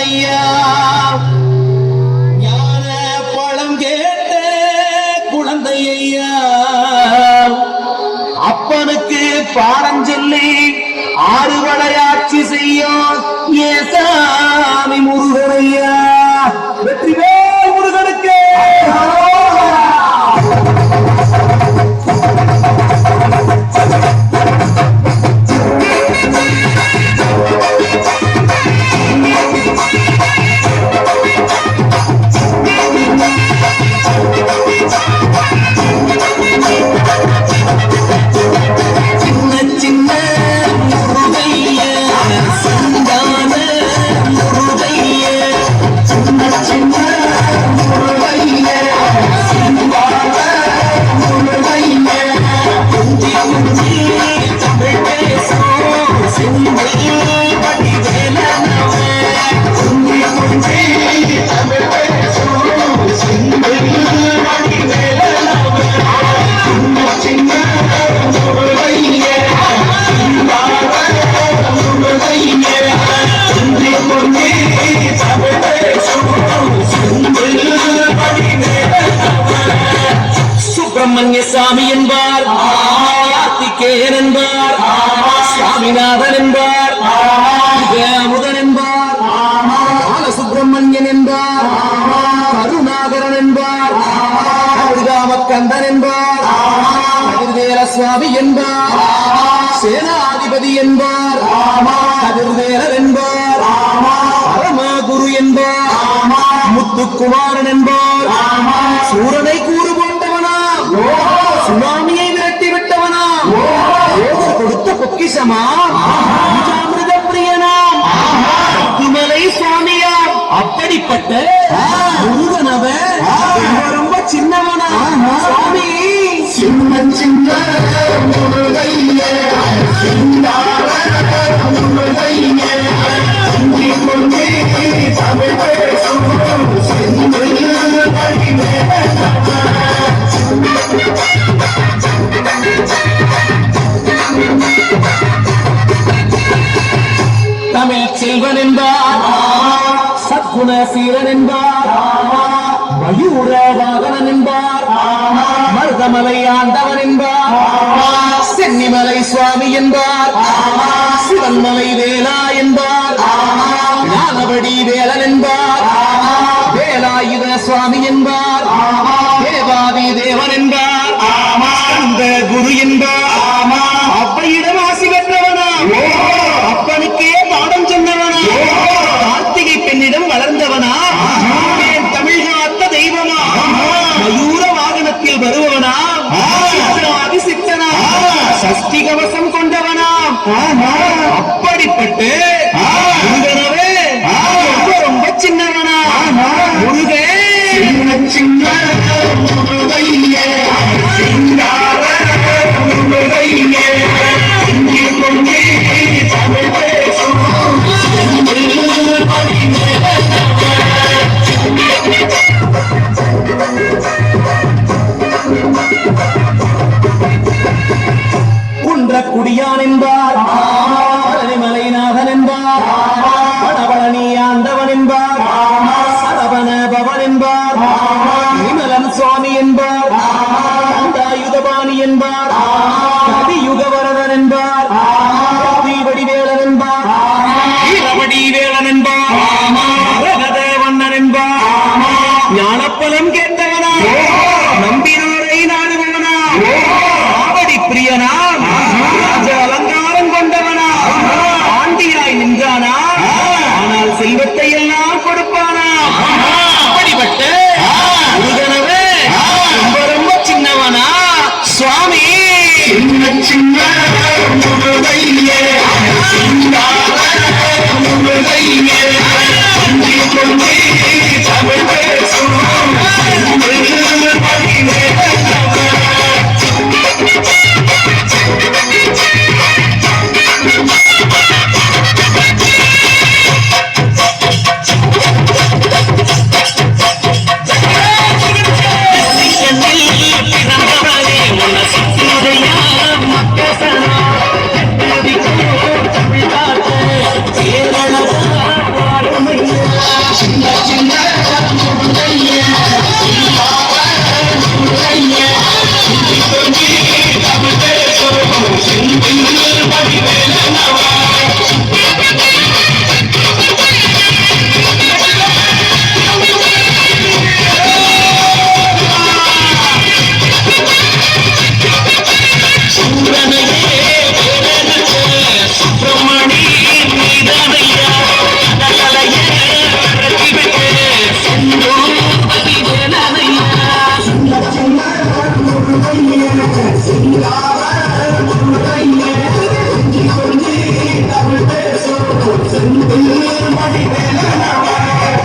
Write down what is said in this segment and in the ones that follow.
ஐயா ஞான பழம் கேட்ட குழந்தை ஐயா அப்பனுக்கு பாடம் சொல்லி ஆறுவடையாட்சி செய்யும் ஏசாமி முருகனையா வெற்றிவேல் முருகனுக்கு சாமி என்பார் கார்த்திகேயன் என்பார் சாமிநாதன் என்பார் அமுதன் என்பார் பாலசுப்பிரமணியன் என்பார் கருணாகரன் என்பார் கந்தன் என்பார் கதிர்வேல சுவாமி என்பார் சேனாதிபதி என்பார் கதிர்வேலர் என்பார் பரமகுரு என்பார் முத்துக்குமாரன் என்பார் சூரனை கூறு சுனாமியை விரட்டி விட்டவனா கொடுத்த பொக்கிஷமா அமிர்த பிரியனாம் அத்துமலை சுவாமியா அப்படிப்பட்ட முருகனவர் ரொம்ப சின்னவனா சுவாமி சின்ன சின்ன முருகையே தமிழ் பேசும் தமிழ் செல்வன் என்பார் சத்குண சீரன் என்பார் மயூர வாகனன் என்பார் மருதமலை ஆண்டவன் என்பார் சென்னிமலை சுவாமி என்பார் சிவன்மலை வேலா என்பார் ஞானபடி வேலன் என்பார் வேலாயுத சுவாமி என்பார் தேவாதி தேவன் என்பார் அந்த குரு என்பார் அப்பையிடம் ஆசி பெற்றவனா அப்பனுக்கே பாடம் சொன்னவனா கார்த்திகை பெண்ணிடம் வளர்ந்தவனா தமிழ் காத்த தெய்வமா மயூர வாகனத்தில் வருபவனா சித்தனா சஷ்டி கவசம் கொண்டவனா அப்படிப்பட்டு ரொம்ப சின்னவனா முருகே சின்ன குடியான் என்பார் மலைநாதன் என்பார் பணபழனி ஆண்டவன் என்பார் சரவண பவன் என்பார் விமலன் சுவாமி என்பார் அந்தாயுதபாணி என்பார் கதியுகவரதன் என்பார் வடிவேலன் என்பார் வீரவடி வேலன் என்பார் ரகதேவண்ணன் என்பார் ஞானப்பலம் கேட்டவனா நம்பினாரை நாடுவனா ஆவடி பிரியனா அலங்காரம் கொண்டவனா ஆண்டியாய் நின்றானா ஆனால் செல்வத்தை எல்லாம் கொடுப்பானா அப்படிப்பட்ட முருகனவே ரொம்ப ரொம்ப சின்னவனா சுவாமி சின்ன சின்ன முருகையே முருகையே தமிழ் பேசும் கேரள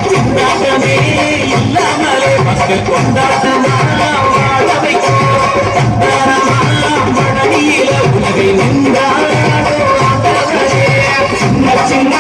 கொண்டாட்டமே இல்லாமலே மக்கள் கொண்டாட்டமா வாழ வைக்கும் பழனியில உலகை நின்றாடோ ஆண்டவரே. சின்ன சின்ன